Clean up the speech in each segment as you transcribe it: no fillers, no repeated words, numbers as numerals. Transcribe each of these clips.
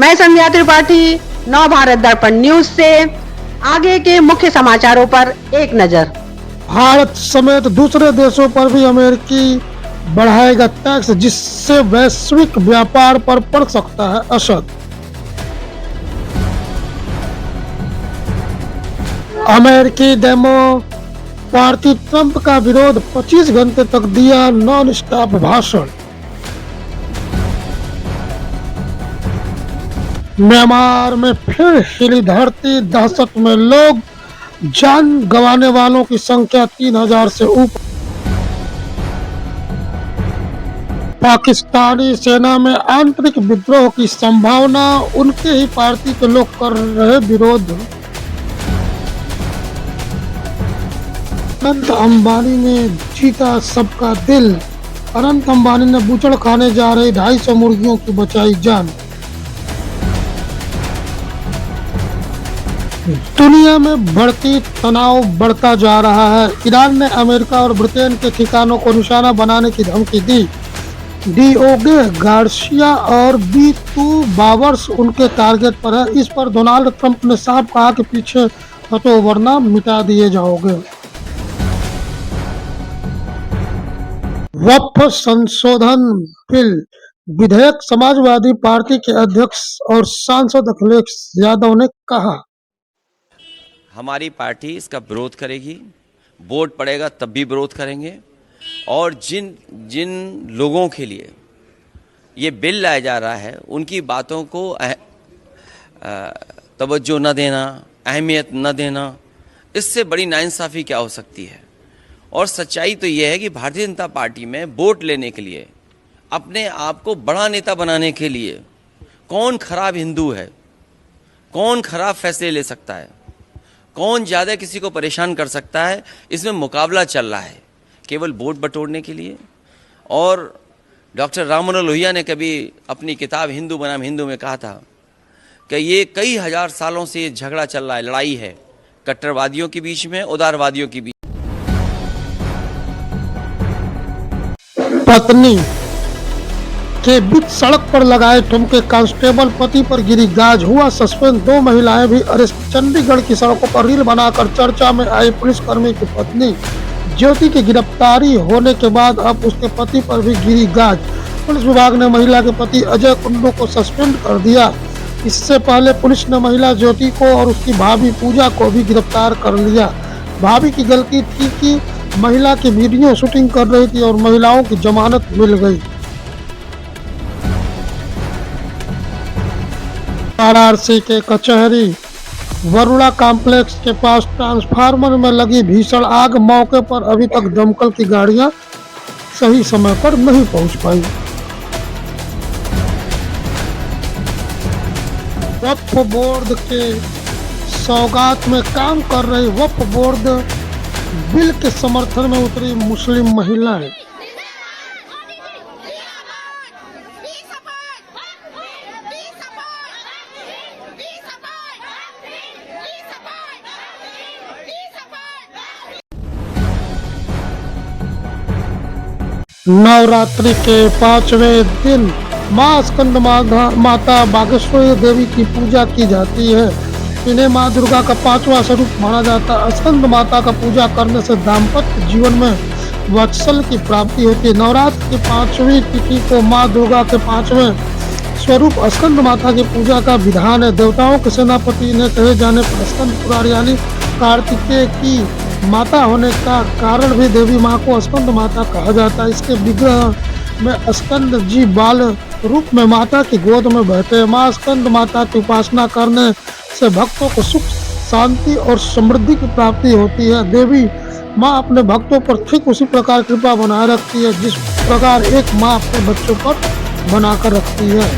मैं संध्या त्रिपाठी, नव भारत दर्पण न्यूज से आगे के मुख्य समाचारों पर एक नजर। भारत समेत दूसरे देशों पर भी अमेरिकी बढ़ाएगा टैक्स, जिससे वैश्विक व्यापार पर पड़ सकता है असर। अमेरिकी डेमो पार्टी ट्रंप का विरोध, 25 घंटे तक दिया नॉन स्टॉप भाषण। म्यांमार में फिर हिली धरती, दहशत में लोग, जान गंवाने वालों की संख्या 3000 से ऊपर। पाकिस्तानी सेना में आंतरिक विद्रोह की संभावना, उनके ही पार्टी के लोग कर रहे विरोध। अनंत अंबानी ने जीता सबका दिल, अनंत अंबानी ने बूचड़ खाने जा रही 250 मुर्गियों की बचाई जान। दुनिया में बढ़ती तनाव बढ़ता जा रहा है। ईरान ने अमेरिका और ब्रिटेन के ठिकानों को निशाना बनाने की धमकी दी। डिओगे गार्सिया और B2 बावर्स उनके टारगेट पर है। इस पर डोनाल्ड ट्रंप ने साफ कहा कि पीछे हटो वरना मिटा दिए जाओगे। वक्फ संशोधन बिल विधेयक, समाजवादी पार्टी के अध्यक्ष और सांसद अखिलेश यादव ने कहा, हमारी पार्टी इसका विरोध करेगी, वोट पड़ेगा तब भी विरोध करेंगे। और जिन जिन लोगों के लिए ये बिल लाया जा रहा है उनकी बातों को तवज्जो न देना, अहमियत न देना, इससे बड़ी नाइंसाफ़ी क्या हो सकती है। और सच्चाई तो ये है कि भारतीय जनता पार्टी में वोट लेने के लिए, अपने आप को बड़ा नेता बनाने के लिए कौन खराब हिंदू है, कौन खराब फैसले ले सकता है, कौन ज़्यादा किसी को परेशान कर सकता है, इसमें मुकाबला चल रहा है केवल वोट बटोरने के लिए। और डॉक्टर राम मनोहर लोहिया ने कभी अपनी किताब हिंदू बनाम हिंदू में कहा था कि ये कई हजार सालों से ये झगड़ा चल रहा है, लड़ाई है कट्टरवादियों के बीच में, उदारवादियों के बीच। पत्नी के बीच सड़क पर लगाए ठुमके, कांस्टेबल पति पर गिरी गाज, हुआ सस्पेंड, 2 महिलाएं भी अरेस्ट। चंडीगढ़ की सड़कों पर रील बनाकर चर्चा में आई पुलिसकर्मी की पत्नी ज्योति की गिरफ्तारी होने के बाद अब उसके पति पर भी गिरी गाज। पुलिस विभाग ने महिला के पति अजय कुंडू को सस्पेंड कर दिया। इससे पहले पुलिस ने महिला ज्योति को और उसकी भाभी पूजा को भी गिरफ्तार कर लिया। भाभी की गलती थी कि महिला की वीडियो शूटिंग कर रही थी और महिलाओं की जमानत मिल गई। वाराणसी के कचहरी वरुणा कॉम्प्लेक्स के पास ट्रांसफार्मर में लगी भीषण आग, मौके पर अभी तक दमकल की गाड़ियां सही समय पर नहीं पहुंच पाई। वक्फ बोर्ड के सौगात में काम कर रही वक्फ बोर्ड बिल के समर्थन में उतरी मुस्लिम महिलाएं। नवरात्रि के 5वें दिन मां स्कंद माता बागेश्वरी देवी की पूजा की जाती है। इन्हें मां दुर्गा का 5वां स्वरूप माना जाता है। स्कंद माता का पूजा करने से दाम्पत्य जीवन में वात्सल्य की प्राप्ति होती है। नवरात्र की 5वीं तिथि को मां दुर्गा के 5वें स्वरूप स्कंद माता की पूजा का विधान है। देवताओं के सेनापति ने कहे जाने पर स्कंद पुराण यानी कार्तिकेय की माता होने का कारण भी देवी माँ को स्कंद माता कहा जाता है। इसके विग्रह में स्कंद जी बाल रूप में माता की गोद में बैठे हैं। माँ स्कंद माता की उपासना करने से भक्तों को सुख, शांति और समृद्धि की प्राप्ति होती है। देवी माँ अपने भक्तों पर ठीक उसी प्रकार कृपा बनाए रखती है जिस प्रकार एक माँ अपने बच्चों पर बनाकर रखती है।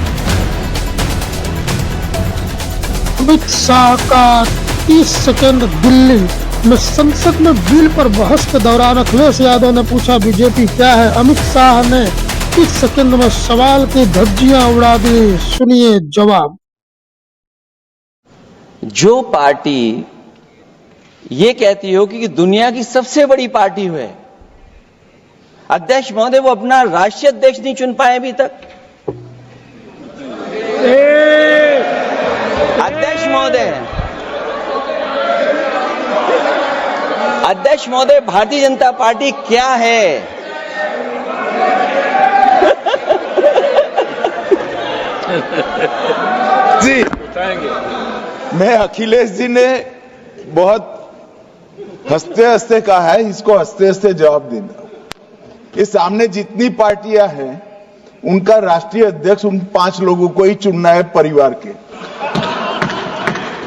अमित शाह का 30 सेकंड दिल्ली में संसद में बिल पर बहस के दौरान अखिलेश यादव ने पूछा बीजेपी क्या है। अमित शाह ने 30 सेकंड में सवाल की धज्जियां उड़ा दी। सुनिए जवाब। जो पार्टी ये कहती हो कि दुनिया की सबसे बड़ी पार्टी है, अध्यक्ष महोदय वो अपना राष्ट्रीय अध्यक्ष नहीं चुन पाए अभी तक। अध्यक्ष महोदय, भारतीय जनता पार्टी क्या है? जी, मैं अखिलेश जी ने बहुत हंसते हंसते कहा है, इसको हंसते हंसते जवाब देना। इस सामने जितनी पार्टियां हैं उनका राष्ट्रीय अध्यक्ष उन 5 लोगों को ही चुनना है परिवार के।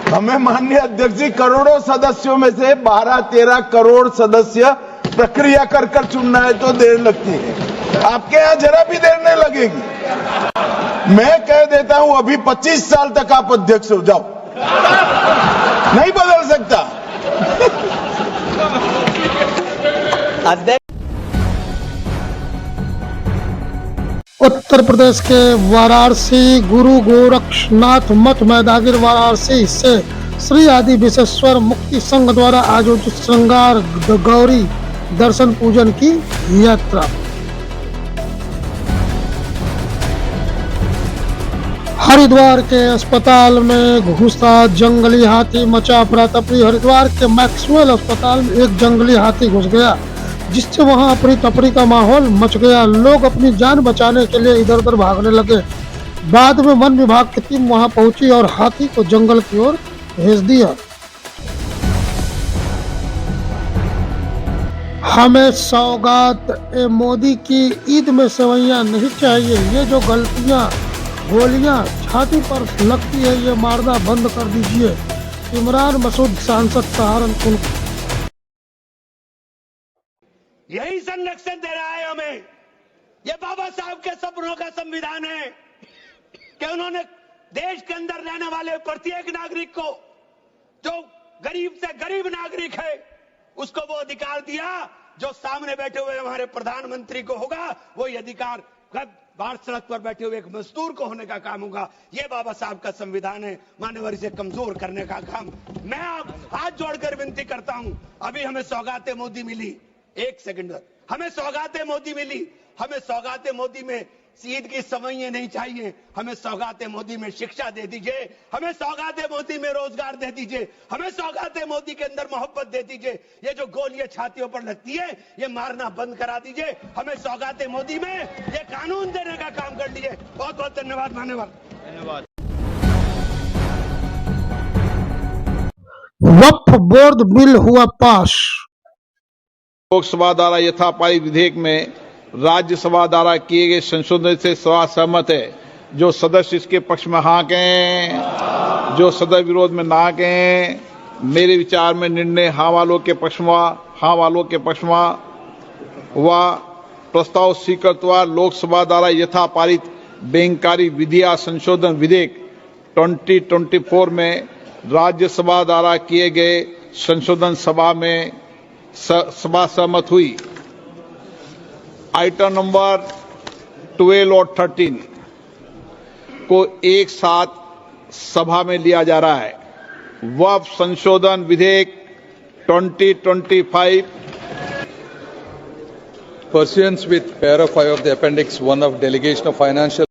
हमें माननीय अध्यक्ष जी करोड़ों सदस्यों में से 12-13 करोड़ सदस्य प्रक्रिया कर कर चुनना है तो देर लगती है। आपके यहां जरा भी देर नहीं लगेगी। मैं कह देता हूं अभी 25 साल तक आप अध्यक्ष हो जाओ, नहीं बदल सकता। अध्यक्ष उत्तर प्रदेश के वाराणसी गुरु गोरक्षनाथ मठ मैदागिर वाराणसी से श्री आदि विश्वेश्वर मुक्ति संघ द्वारा आयोजित श्रृंगार गौरी दर्शन पूजन की यात्रा। हरिद्वार के अस्पताल में घुसा जंगली हाथी, मचा अफरा-तफरी। हरिद्वार के मैक्सवेल अस्पताल में एक जंगली हाथी घुस गया, जिससे वहां अफरी तफरी का माहौल मच गया। लोग अपनी जान बचाने के लिए इधर उधर भागने लगे। बाद में वन विभाग की टीम वहां पहुंची और हाथी को जंगल की ओर भेज दिया। हमें सौगात ए मोदी की ईद में सेवैयां नहीं चाहिए। ये जो गलतियां गोलियां छाती पर लगती है, ये मारना बंद कर दीजिए। इमरान मसूद, सांसद सहारनपुर। यही संरक्षण दे रहा है हमें। ये बाबा साहब के सपनों का संविधान है कि उन्होंने देश के अंदर रहने वाले प्रत्येक नागरिक को, जो गरीब से गरीब नागरिक है, उसको वो अधिकार दिया जो सामने बैठे हुए हमारे प्रधानमंत्री को होगा। वो ये अधिकार बाहर सड़क पर बैठे हुए एक मजदूर को होने का काम होगा। ये बाबा साहब का संविधान है। मानवर इसे कमजोर करने का काम। मैं आप हाथ जोड़कर विनती करता हूं, अभी हमें सौगाते मोदी मिली, एक सेकंड, हमें सौगाते मोदी मिली। हमें सौगाते मोदी में ईद की सवैयां नहीं चाहिए। हमें सौगाते मोदी में शिक्षा दे दीजिए। हमें सौगाते मोदी में रोजगार दे दीजिए। हमें सौगाते मोदी के अंदर मोहब्बत दे दीजिए। ये जो गोलियां छातियों पर लगती है, ये मारना बंद करा दीजिए। हमें सौगाते मोदी में ये कानून देने का काम कर लीजिए। बहुत बहुत धन्यवाद। धन्यवाद। वक्फ बोर्ड बिल हुआ पास। लोकसभा द्वारा यथापारित विधेयक में राज्यसभा द्वारा किए गए संशोधन से सभा सहमत है। जो सदस्य इसके पक्ष में हाँ कहें, जो सदस्य विरोध में ना कहें। मेरे विचार में निर्णय हाँ वालों के पक्ष में हुआ। प्रस्ताव स्वीकृत हुआ। लोकसभा द्वारा यथापारित बैंककारी विधिया संशोधन विधेयक 2024 में राज्यसभा द्वारा किए गए संशोधन सभा सहमत हुई। आइटम नंबर 12 और 13 को एक साथ सभा में लिया जा रहा है। वक्फ संशोधन विधेयक 2025 Pursuant with para 5 of the Appendix 1 of Delegation of Financial